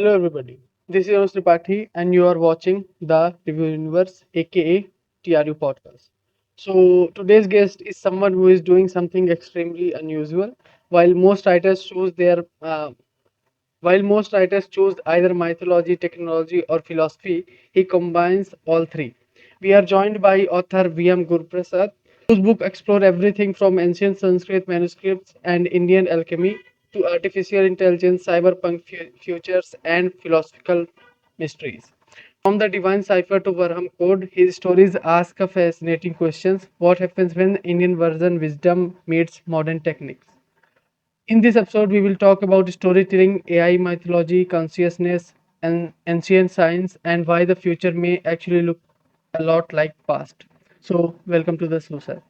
Hello everybody, this is Anush Tripathi and you are watching the Review Universe aka TRU podcast. So today's guest is someone who is doing something extremely unusual. While most writers choose their while most writers choose either mythology, technology or philosophy, he combines all three. We are joined by author V.M. Guruprasath, whose book explore everything from ancient Sanskrit manuscripts and Indian alchemy to artificial intelligence, cyberpunk futures, and philosophical mysteries. From the Divine Cipher to Varāham Code, his stories ask a fascinating questions. What happens when Indian version wisdom meets modern techniques? In this episode, we will talk about storytelling, AI mythology, consciousness, and ancient science, and why the future may actually look a lot like past. So, welcome to the show, sir.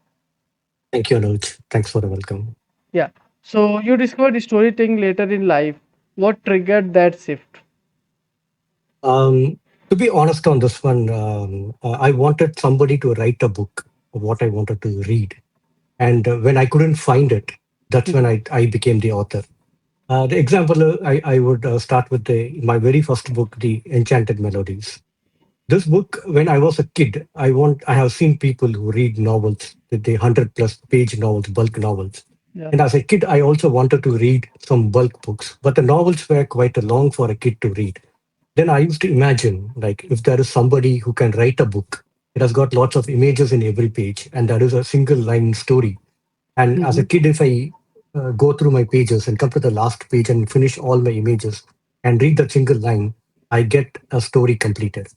Thank you, Anuj. Thanks for the welcome. Yeah. So, you discovered storytelling later in life. What triggered that shift? Um, to be honest on this one, I wanted somebody to write a book of what I wanted to read. And when I couldn't find it, that's when Mhm. I became the author. The example I would start with my very first book, The Enchanted Melodies. This book, when I was a kid, I have seen people who read novels, the 100+ page novels, bulk novels. Yeah. And as a kid, I also wanted to read some bulk books, but the novels were quite long for a kid to read. Then I used to imagine, like, if there is somebody who can write a book, it has got lots of images in every page, and that is a single line story. And as a Mhm. kid, if I go through my pages and come to the last page and finish all my images and read that single line, I get a story completed.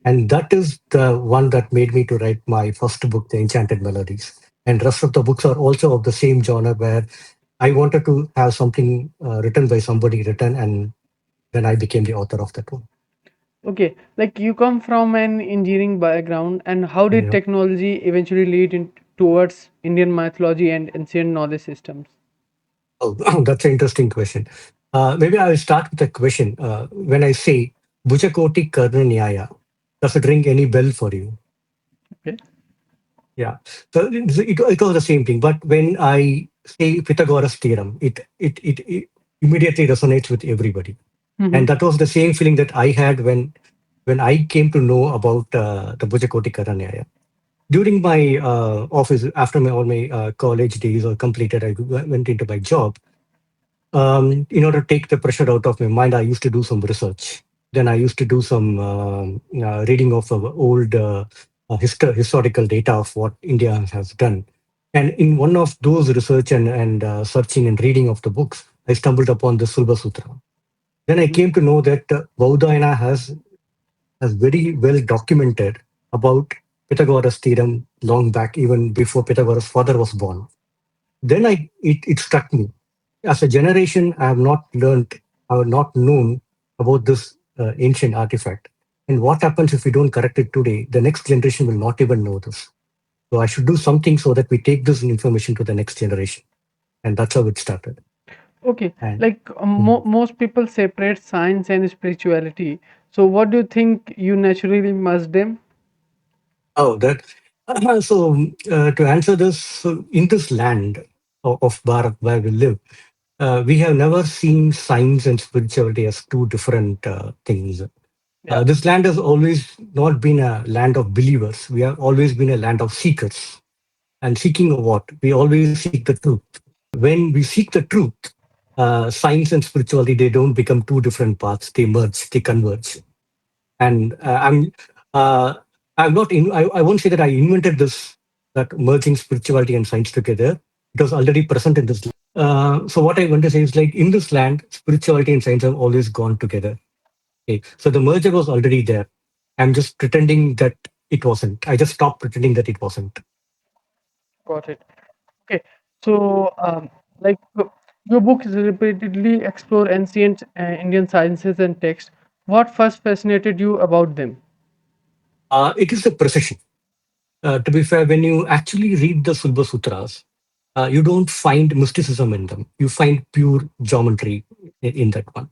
And that is the one that made me to write my first book, The Enchanted Melodies. And rest of the books are also of the same genre where I wanted to have something written by somebody written, and then I became the author of that one. Okay, like you come from an engineering background, and how did Yeah. technology eventually lead towards Indian mythology and ancient knowledge systems? Oh, that's an interesting question. Maybe I will start with a question. When I say Bhujakoti Karna Nyaya, does it ring any bell for you? Okay. Yeah. So it was the same thing. But when I say Pythagoras theorem, it immediately resonates with everybody. And Mm-hmm. that was the same feeling that I had when I came to know about the Bhujakoti Karna Nyaya. During my office, after all my college days are completed, went into my job. In order to take the pressure out of my mind, I used to do some research. Then I used to do some reading of old historical data of what India has done. And in one of those research and searching and reading of the books, I stumbled upon the Sulba Sutra. Then I came to know that Baudhayana has very well documented about Pythagoras theorem long back, even before Pythagoras' father was born. Then it struck me. As a generation, I have not known about this ancient artifact. And what happens if we don't correct it today? The next generation will not even know this. So I should do something so that we take this information to the next generation. And that's how it started. Okay, And like most people separate science and spirituality. So, what do you think you naturally must them? oh, that to answer this, so in this land of Bharat where we live, we have never seen science and spirituality as two different things. Yeah. This land has always not been a land of believers. We have always been a land of seekers. And seeking what? We always seek the truth. When we seek the truth, science and spirituality, they don't become two different paths. They merge, they converge. And uh, I'm not in, I won't say that I invented this, that merging spirituality and science together. It was already present in this. So what I want to say is, like, in this land, spirituality and science have always gone together. Okay. So the merger was already there. I'm just pretending that it wasn't. I just stopped pretending that it wasn't. Got it. Okay, so like your book is repeatedly explore ancient Indian sciences and texts. What first fascinated you about them? It is the precision. To be fair, when you actually read the Sulba Sutras, you don't find mysticism in them. You find pure geometry in that one.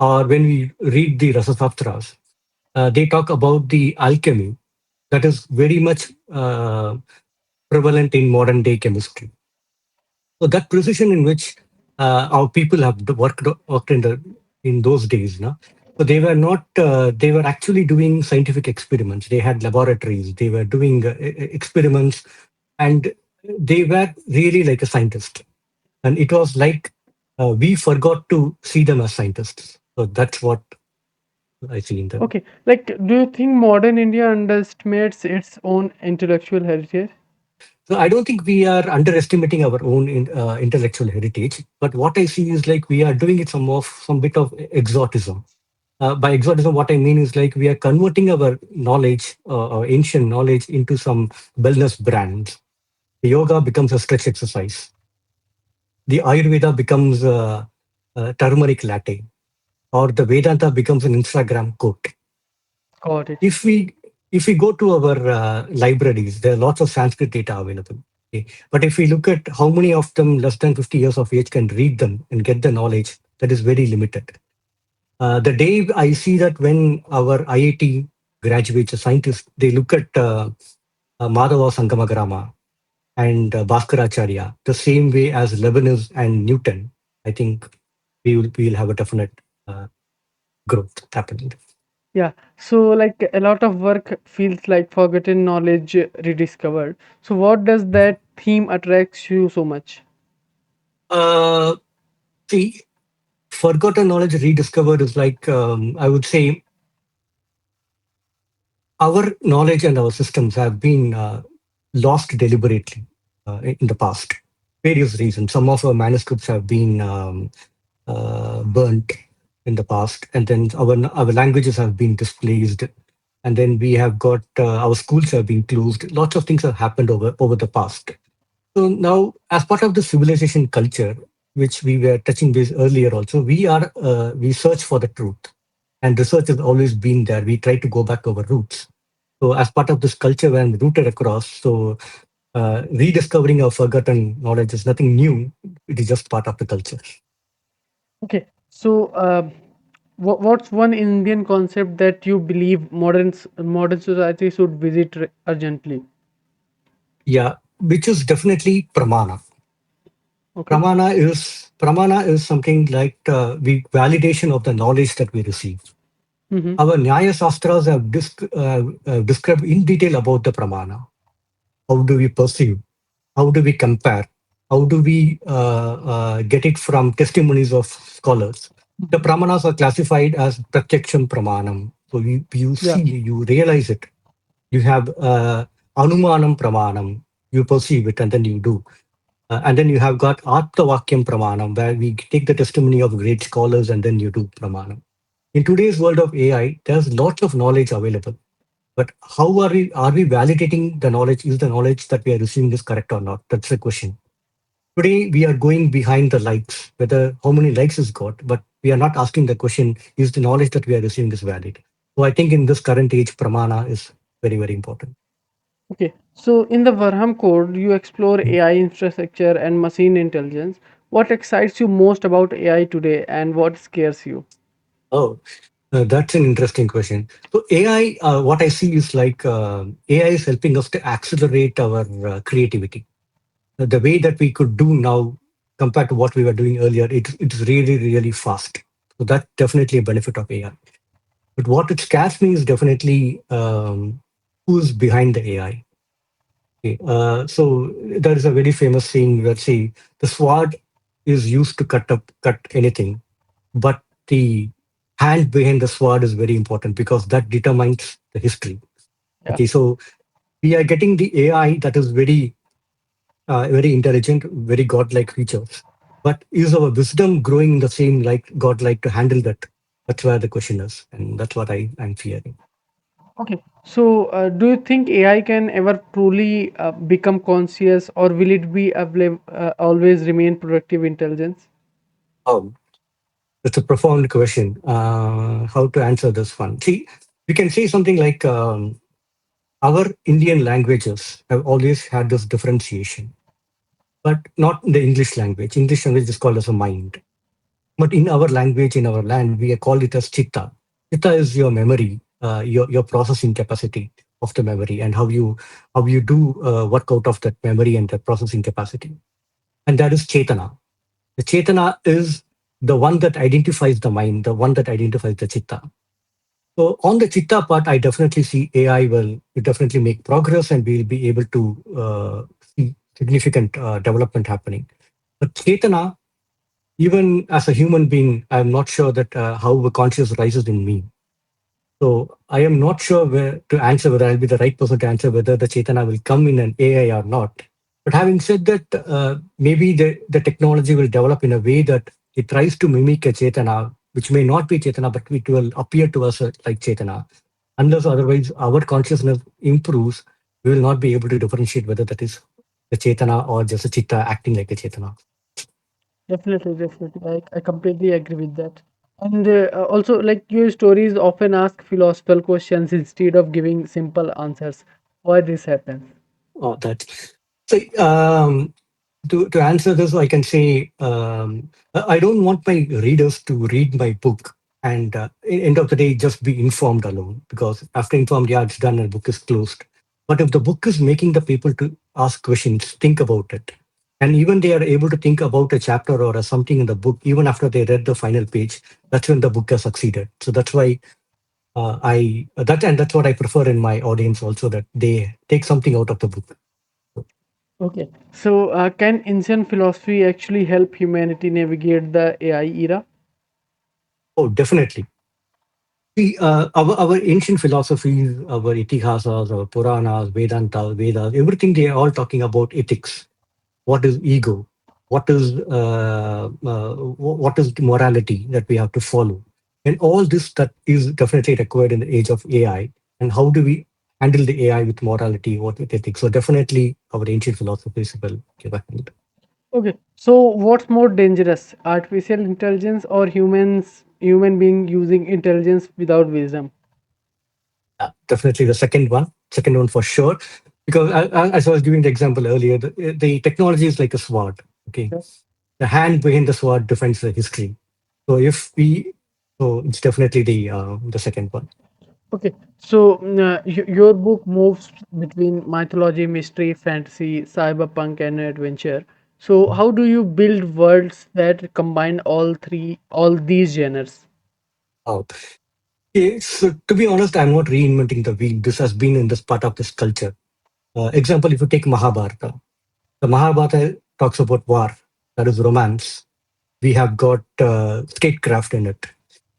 Or when we read the Rasasastras, they talk about the alchemy that is very much prevalent in modern day chemistry. So that precision in which our people have worked in those days, no? So they were not, they were actually doing scientific experiments. They had laboratories, they were doing experiments, and they were really like a scientist. And it was like we forgot to see them as scientists. So that's what I see in them. Okay, like, do you think modern India underestimates its own intellectual heritage? So I don't think we are underestimating our own intellectual heritage, but what I see is like we are doing it some bit of exotism. By exotism, what I mean is like we are converting our knowledge, our ancient knowledge, into some wellness brands. The yoga becomes a stretch exercise. The Ayurveda becomes a turmeric latte, or the Vedanta becomes an Instagram quote. Got it. If we go to our libraries, there are lots of Sanskrit data available. Okay? But if we look at how many of them less than 50 years of age can read them and get the knowledge, that is very limited. The day I see that when our IIT graduates, scientists, they look at Madhava Sangamagrama and Bhaskaracharya the same way as Leibniz and Newton, I think we will have a definite uh, growth happening. Yeah. So, like, a lot of work feels like forgotten knowledge rediscovered. So, what does that theme attracts you so much? Uh, See, forgotten knowledge rediscovered is like I would say our knowledge and our systems have been lost deliberately in the past. Various reasons. Some of our manuscripts have been burnt in the past, and then our languages have been displaced, and then we have got our schools have been closed. Lots of things have happened over the past. So now, as part of the civilization culture, which we were touching base earlier, also we search for the truth, and research has always been there. We try to go back to our roots. So, as part of this culture, when rooted across, so rediscovering our forgotten knowledge is nothing new. It is just part of the culture. Okay. So, what's one Indian concept that you believe modern society should visit urgently? Yeah, which is definitely pramana. Okay. Pramana is something like the validation of the knowledge that we receive. Mm-hmm. Our Nyaya Shastras have described in detail about the pramana. How do we perceive? How do we compare? How do we get it from testimonies of scholars? The Mhm. pramanas are classified as pratyaksham pramanam. So you Yeah. see, you realize it. You have anumanam pramanam. You perceive it and then you do. And then you have got Aptavakyam Pramanam, where we take the testimony of great scholars and then you do Pramanam. In today's world of AI, there's lots of knowledge available. But how are we validating the knowledge? Is the knowledge that we are receiving is correct or not? That's the question. Today we are going behind the likes, whether how many likes is got, but we are not asking the question, is the knowledge that we are receiving is valid? So I think in this current age, Pramana is very, very important. Okay. So, in the Varham Code, you explore AI infrastructure and machine intelligence. What excites you most about AI today, and what scares you? Oh, that's an interesting question. So AI, what I see is like AI is helping us to accelerate our creativity. The way that we could do now compared to what we were doing earlier, it's really, really fast. So that's definitely a benefit of AI. But what it scares me is definitely who's behind the AI. Okay. So there is a very famous saying that say the sword is used to cut anything, but the hand behind the sword is very important because that determines the history. Yeah. Okay, so we are getting the AI that is very intelligent, very godlike creatures. But is our wisdom growing in the same like godlike to handle that? That's where the question is, and that's what I'm fearing. Okay. So, do you think AI can ever truly become conscious, or will it be always remain productive intelligence? Oh, that's a profound question. How to answer this one? See, we can say something like our Indian languages have always had this differentiation, but not in the English language. English language is called as a mind. But in our language, in our land, we call it as chitta. Chitta is your memory, your processing capacity of the memory, and how you do work out of that memory and the processing capacity. And that is chetana. The chetana is the one that identifies the mind, the one that identifies the chitta. So on the chitta part, I definitely see AI will definitely make progress, and we'll be able to see significant development happening. But Chetana, even as a human being, I'm not sure that how the conscious rises in me. So I am not sure where to answer whether I'll be the right person to answer whether the Chetana will come in an AI or not. But having said that, maybe the technology will develop in a way that it tries to mimic a Chetana, which may not be Chetana, but it will appear to us like Chetana. Unless otherwise our consciousness improves, we will not be able to differentiate whether that is the Chetana or just a Chitta acting like a Chetana. Definitely, definitely. I completely agree with that. And also, like your stories often ask philosophical questions instead of giving simple answers. Why this happens? Oh, that. So, to answer this, I can say I don't want my readers to read my book and end of the day just be informed alone, because after informed, yeah, it's done and book is closed. But if the book is making the people to ask questions, think about it, and even they are able to think about a chapter or a something in the book even after they read the final page, that's when the book has succeeded. So that's why I that and that's what I prefer in my audience also, that they take something out of the book. Okay. So, can ancient philosophy actually help humanity navigate the AI era? Oh, definitely. See, our ancient philosophies, our itihasas, our Puranas, Vedanta, Vedas, everything, they are all talking about ethics. What is ego? What is morality that we have to follow? And all this that is definitely required in the age of AI. And how do we handle the AI with morality, what with ethics? So definitely our ancient philosophies will give a hand. Okay. So, what's more dangerous, artificial intelligence or human being using intelligence without wisdom? Definitely the second one for sure. Because as I was giving the example earlier, the technology is like a sword. Okay, Yeah. the hand behind the sword defines the history. So if we, so it's definitely the second one. Okay. So, your book moves between mythology, mystery, fantasy, cyberpunk, and adventure. So, how do you build worlds that combine all these genres? Oh, okay. So to be honest, I'm not reinventing the wheel. This has been in this part of this culture. Example, if you take Mahabharata, the Mahabharata talks about war, that is romance. We have got statecraft in it.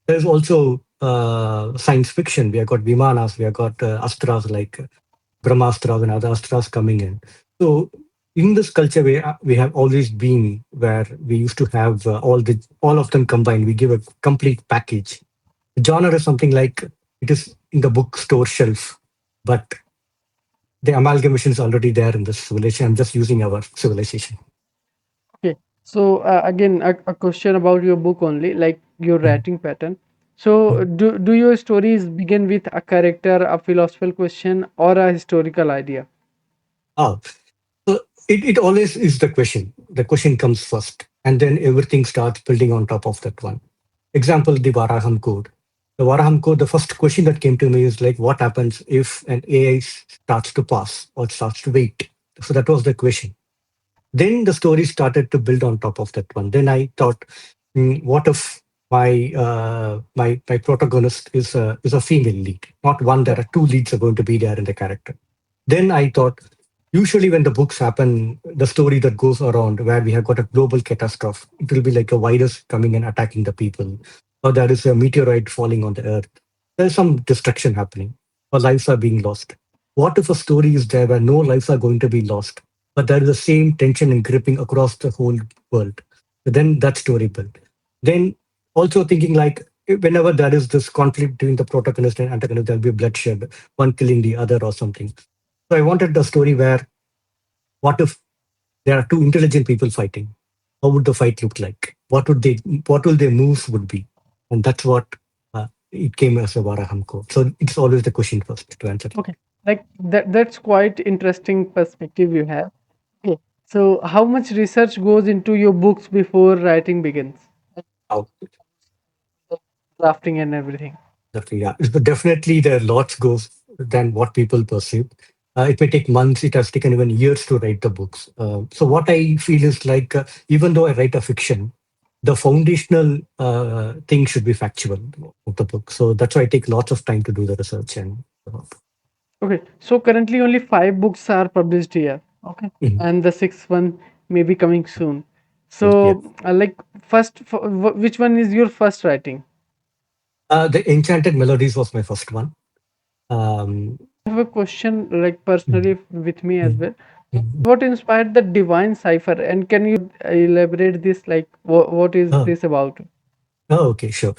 There's also science fiction. We have got Vimanas, we have got Astras like Brahmastras and other Astras coming in. So in this culture, we have always been where we used to have all of them combined. We give a complete package. The genre is something like it is in the bookstore shelf, but the amalgamation is already there in this civilization. I'm just using our civilization. Okay. So, again, a question about your book only, like your Mhm. writing pattern. So, do your stories begin with a character, a philosophical question, or a historical idea? Ah, so it always is the question. The question comes first, and then everything starts building on top of that one. Example, the Varaham Code. The Varaham Code, the first question that came to me is like, what happens if an AI starts to pass or starts to wait? So that was the question. Then the story started to build on top of that one. Then I thought, what if my protagonist is a female lead, not one. There Yeah. are two leads are going to be there in the character. Then I thought, usually when the books happen, the story that goes around where we have got a global catastrophe, it will be like a virus coming and attacking the people, or there is a meteorite falling on the earth. There's some destruction happening, or lives are being lost. What if a story is there where no lives are going to be lost, but there is the same tension and gripping across the whole world? So then that story built. Then also thinking like whenever there is this conflict between the protagonist and antagonist, there'll be bloodshed, one killing the other or something. So I wanted a story where what if there are two intelligent people fighting? How would the fight look like? What will their moves would be? And that's what it came as a Varaham code. So it's always the question first to answer. Okay. Like that's quite interesting perspective you have. Okay. So, how much research goes into your books before writing begins? How Drafting and everything. definitely, yeah. But definitely there are lots goes than what people perceive. It may take months. It has taken even years to write the books. So what I feel is like even though I write a fiction, the foundational thing should be factual of the book. So that's why I take lots of time to do the research and. Okay, so currently only 5 books are published here. Okay, Mhm. and the sixth one may be coming soon. Yeah. So, like, which one is your first writing? The Enchanted Melodies was my first one. Um, I have a question, like, mm, personally with me as mm, well. mm. What inspired the Divine Cipher? And can you elaborate this? Like, what is Oh, this about? oh, okay, sure.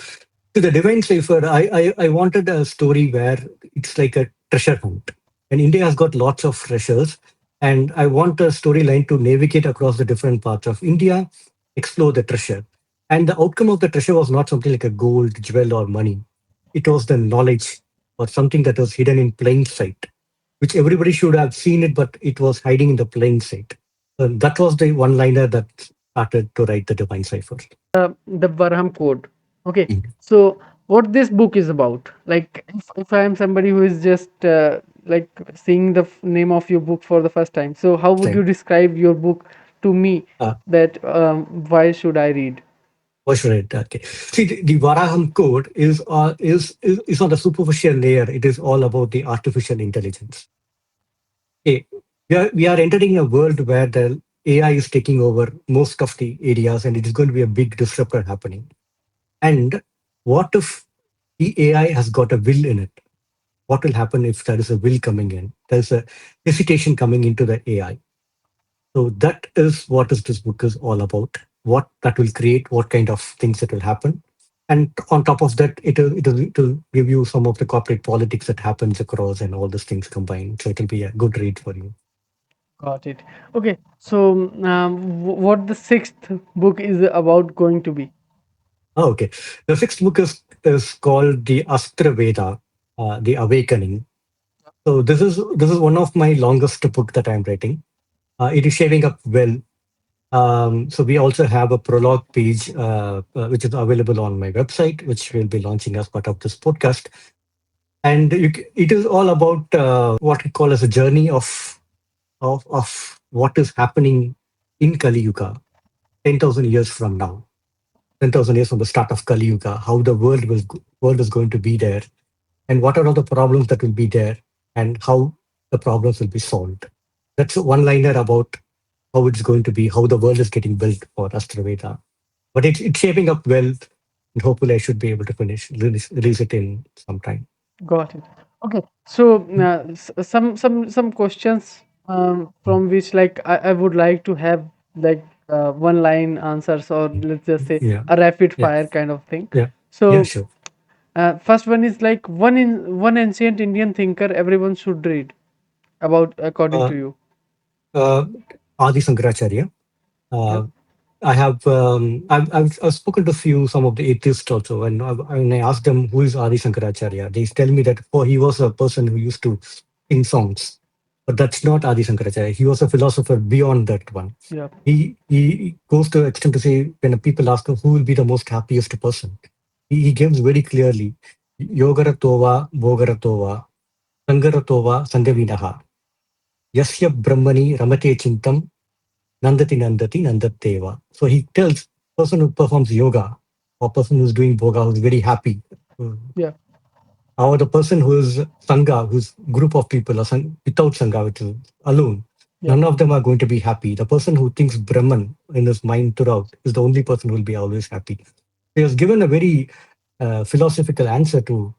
To the Divine Cipher, I wanted a story where it's like a treasure hunt. And India has got lots of treasures. And I want a storyline to navigate across the different parts of India, explore the treasure. And the outcome of the treasure was not something like a gold, jewel, or money. It was the knowledge or something that was hidden in plain sight, which everybody should have seen it, but it was hiding in the plain sight. That was the one liner that started to write the Divine Cipher. The Varham Code. Okay, Mm. so what this book is about? Like, if I am somebody who is just like seeing the name of your book for the first time, so how would you Same. describe your book to me? Uh, That why should I read? What's right? Okay. See, the Varaham Code is on the superficial layer. It is all about the artificial intelligence. Okay. We are entering a world where the AI is taking over most of the areas, and it is going to be a big disruptor happening. And what if the AI has got a will in it? What will happen if there is a will coming in? There's a hesitation coming into the AI. So that is what is this book is all about. What that will create, what kind of things that will happen, and on top of that, it'll give you some of the corporate politics that happens across and all those things combined. So it'll be a good read for you. Got it. Okay, so what the sixth book is about going to be? Oh, okay. The sixth book is called the Astra Veda, the Awakening. So this is one of my longest book that I'm writing. It is shaping up well. So we also have a prologue page, which is available on my website, which we'll be launching as part of this podcast. And it is all about what we call as a journey of what is happening in Kali Yuga, 10,000 years from now, 10,000 years from the start of Kali Yuga, how the world is going to be there, and what are all the problems that will be there, and how the problems will be solved. That's a one-liner about how it's going to be, how the world is getting built for Astraveda. But it's shaping up well, and hopefully I should be able to release it in some time. Got it. Okay, so some questions Mm. from which, like, I would like to have, like, one line answers, or Mm. let's just say Yeah, a rapid yeah, fire kind of thing. yeah, yeah, So sure. first one is like one ancient Indian thinker everyone should read about, according Uh, to you. uh, Adi Sankaracharya. Yeah, Uh, I've spoken to some of the atheists also, and when I asked them who is Adi Sankaracharya, they tell me that he was a person who used to sing songs, but that's not Adi Sankaracharya. He was a philosopher beyond that one. yeah, He goes to the extent to say when people ask him who will be the most happiest person, he gives very clearly Yogaratova, Bogaratova, Sangaratova, Sangavinaha, Yasya Brahmani Ramate Chintam, Nandati Nandati Nandateva. So he tells person who performs yoga or person who's doing boga who's very happy. uh, yeah, Or the person who is Sangha, who's group of people or without Sangha, which is alone. yeah. None of them are going to be happy. The person who thinks Brahman in his mind throughout is the only person who will be always happy. He has given a very philosophical answer to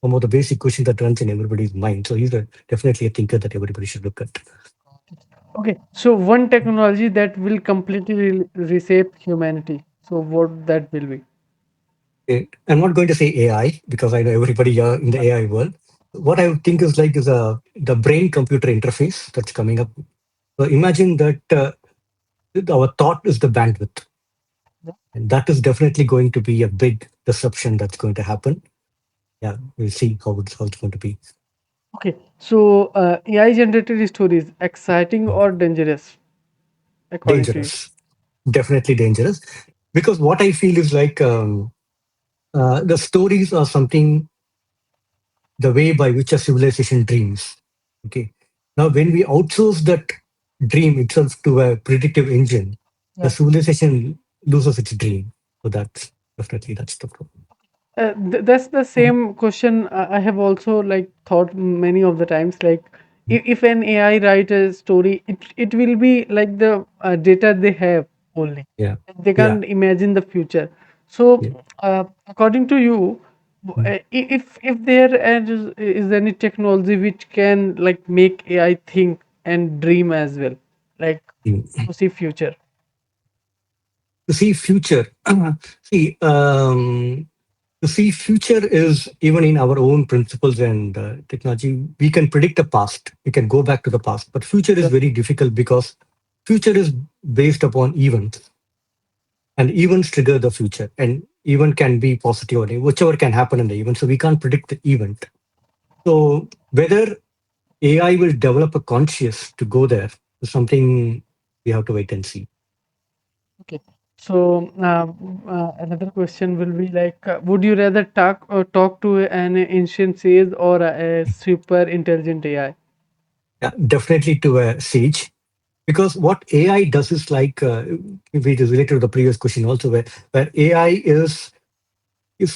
some of the basic questions that runs in everybody's mind. So definitely a thinker that everybody should look at. Okay, so one technology that will completely reshape humanity. So what that will be? I'm not going to say AI because I know everybody in the AI world. What I would think is the brain computer interface that's coming up. So imagine that our thought is the bandwidth, and that is definitely going to be a big disruption that's going to happen. Yeah, we'll see how it's going to be. Okay, so AI generated stories, exciting Mm. or dangerous, according to you? Dangerous, definitely dangerous, because what I feel is like the stories are something the way by which a civilization dreams. Okay. Now, when we outsource that dream itself to a predictive engine, the Yeah. civilization loses its dream. So that's the problem. That's the Mhm. same question I have also like thought many of the times. Like, Mhm. if an AI write a story, it will be like the data they have only. Yeah, They yeah, can't imagine the future. So, yeah. according to you, Mhm. if there is any technology which can like make AI think and dream as well, like Mhm. to see future. To see future, see, to see future is even in our own principles and technology. We can predict the past. We can go back to the past, but future is Yeah. very difficult because future is based upon events, and events trigger the future, and event can be positive or negative, whichever can happen in the event. So we can't predict the event. So whether AI will develop a conscious to go there is something we have to wait and see. Okay. So another question will be like, would you rather talk to an ancient sage or a super intelligent AI? Yeah, definitely to a sage, because what AI does is like, if it is related to the previous question also, where AI is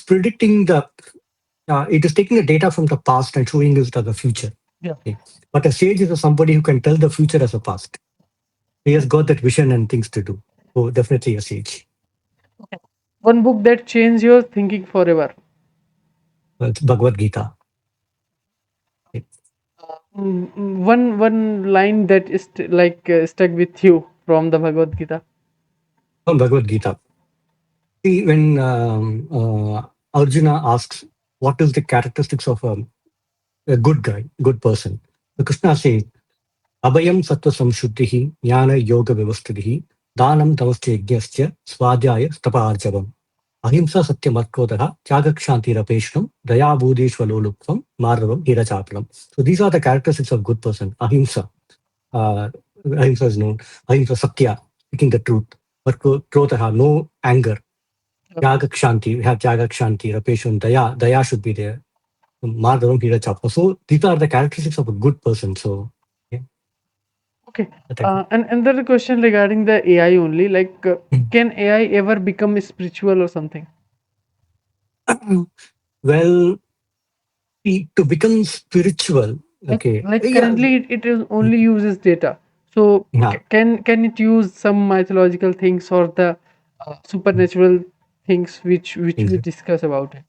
predicting the, it is taking the data from the past and showing us to the future. Yeah. Okay. But a sage is somebody who can tell the future as a past. He has got that vision and things to do. So definitely a sage. Okay. One book that changed your thinking forever. Well, it's Bhagavad Gita. Okay. One line that is stuck with you from the Bhagavad Gita. From Bhagavad Gita. See, when Arjuna asks, what is the characteristics of a good guy, good person? The Krishna says, Abhayam sattva samshuddhihi, jnana yoga vyavasthihi, danam tamasya yajnasya, swadhyaya tapaarjavam. Ahimsa satyamarkodara, tyagakshantirapeshnam, dayabudishvalolupvam, marvam hirachapalam. So these are the characteristics of good person. Ahimsa. Uh, Ahimsa is known. Ahimsa satya, speaking the truth. Krodha, no anger. Yeah. Tyagakshanti, we have Tyagakshanti, Rapeshun, Daya. Daya should be there. Madhavam hirachapa. So these are the characteristics of a good person. So yeah, Okay. that I think. And another question regarding the AI only, like, can AI ever become spiritual or something? Well, to become spiritual, okay, Like yeah, currently it is only uses data. So yeah, can it use some mythological things or the supernatural things which we exactly. discuss about it?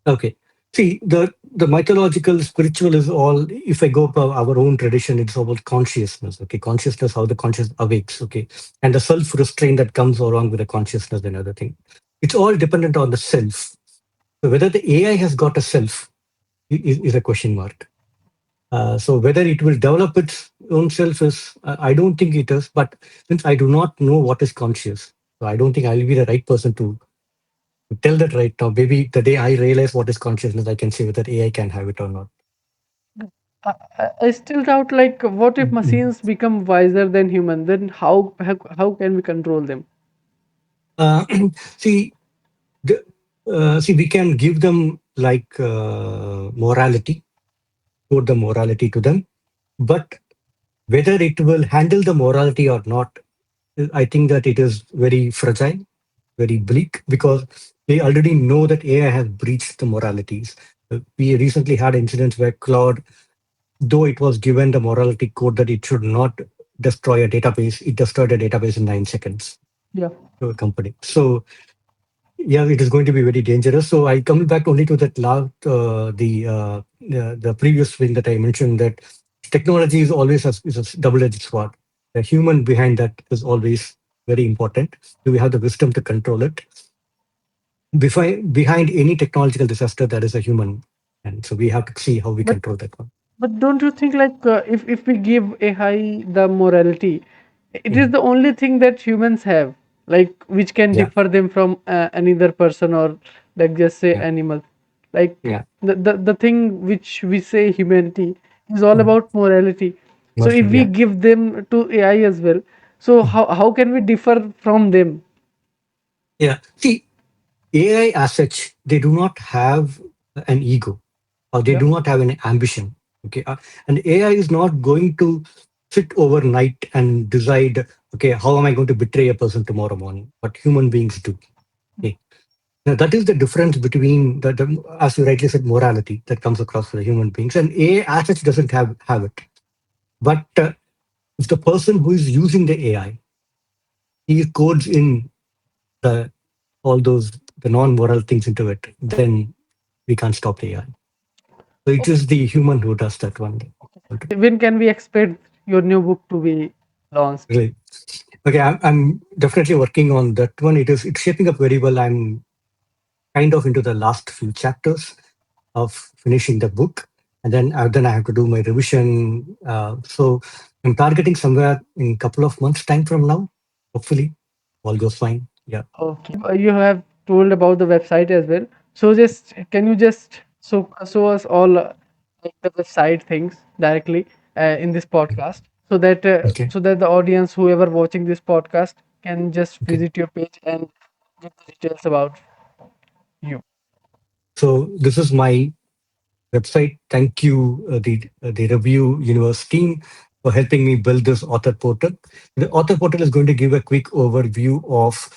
Okay. See, the mythological, spiritual is all. If I go by our own tradition, it's all about consciousness. Okay, consciousness, how the conscious awakes. Okay, and the self restraint that comes along with the consciousness and other thing. It's all dependent on the self. So whether the AI has got a self is a question mark. So whether it will develop its own self is, I don't think it is. But since I do not know what is conscious, so I don't think I'll be the right person to tell that right now. Maybe the day I realize what is consciousness, I can say whether AI can have it or not. I still doubt, like, what if Mhm. machines become wiser than human? Then how can we control them? Uh, see, see, we can give them like morality, put the morality to them, but whether it will handle the morality or not, I think that it is very fragile, very bleak, because they already know that AI has breached the moralities. We recently had incidents where Claude, though it was given the morality code that it should not destroy a database, it destroyed a database in 9 seconds Yeah. to a company. So yeah, it is going to be very dangerous. So I come back only to that last, the previous thing that I mentioned, that technology is always is a double-edged sword. The human behind that is always very important. Do we have the wisdom to control it? Behind any technological disaster, there is a human, and so we have to see how we But control that one. But don't you think, like, if we give AI the morality, it is Mhm. the only thing that humans have, like, which can Yeah, differ them from another person, or like just say yeah, animal. Like, yeah. the thing which we say humanity is all Mhm. about morality. So if we Yeah. give them to AI as well, so Mhm. how can we differ from them? Yeah. See, AI as such, they do not have an ego, or they Yeah. do not have an ambition. Okay, and AI is not going to sit overnight and decide, okay, how am I going to betray a person tomorrow morning? But human beings do. Okay. Now, that is the difference between as you rightly said, morality that comes across for the human beings, and AI as such doesn't have it. But if the person who is using the AI, he codes in the all those the non-moral things into it, then we can't stop the AI. So it is the human who does that one. When can we expect your new book to be launched? Really. Okay, I'm definitely working on that one. It's shaping up very well. I'm kind of into the last few chapters of finishing the book, and then I have to do my revision. So I'm targeting somewhere in a couple of months' time from now. Hopefully, all goes fine. Yeah. Okay. You have told about the website as well. So just can you just show us all like the website things directly in this podcast Okay. so that the audience whoever watching this podcast can just Okay. visit your page and get the details about you. So this is my website. Thank you, the Review Universe team, for helping me build this author portal. The author portal is going to give a quick overview of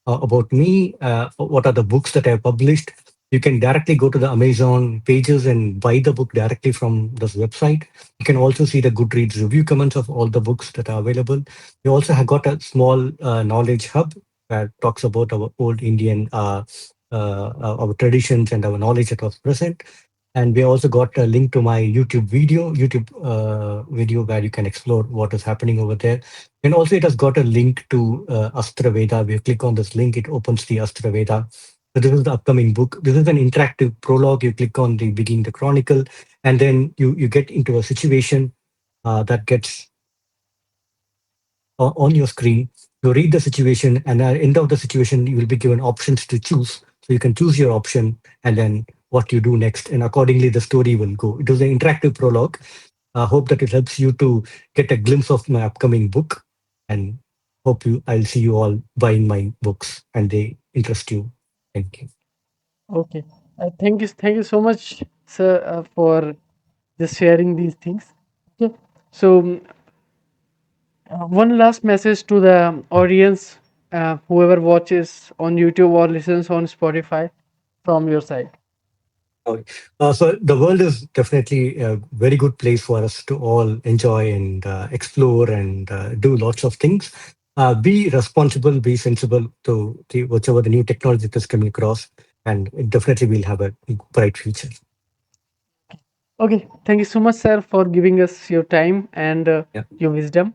about me, what are the books that I have published. You can directly go to the Amazon pages and buy the book directly from this website. You can also see the Goodreads review comments of all the books that are available. We also have got a small knowledge hub that talks about our old Indian our traditions and our knowledge that was present. And we also got a link to my YouTube video where you can explore what is happening over there. And also it has got a link to Astra Veda. If you click on this link, it opens the Astra Veda. So this is the upcoming book. This is an interactive prologue. You click on the begin the chronicle, and then you get into a situation that gets on your screen. You read the situation, and at the end of the situation, you will be given options to choose. So you can choose your option, and then what you do next, and accordingly the story will go. It was an interactive prologue. I hope that it helps you to get a glimpse of my upcoming book, and I'll see you all buying my books and they interest you. Thank you. Okay. Thank you so much, sir, for just sharing these things. Okay. So one last message to the audience, whoever watches on YouTube or listens on Spotify from your side. Okay. So the world is definitely a very good place for us to all enjoy and explore and do lots of things. Be responsible, be sensible to whichever the new technology that is coming across, and it definitely will have a bright future. Okay, thank you so much, sir, for giving us your time and Yeah. your wisdom.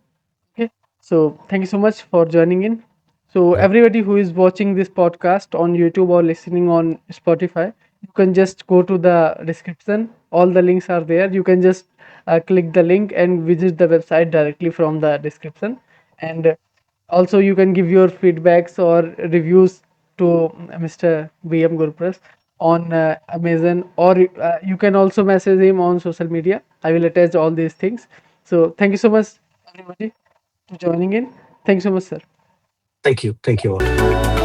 Okay, so thank you so much for joining in. So, Yeah. everybody who is watching this podcast on YouTube or listening on Spotify, you can just go to the description. All the links are there. You can just click the link and visit the website directly from the description. And also, you can give your feedbacks or reviews to Mr. BM Gurupras on Amazon, or you can also message him on social media. I will attach all these things. So, thank you so much, everybody, for joining in. Thanks so much, sir. Thank you. Thank you all.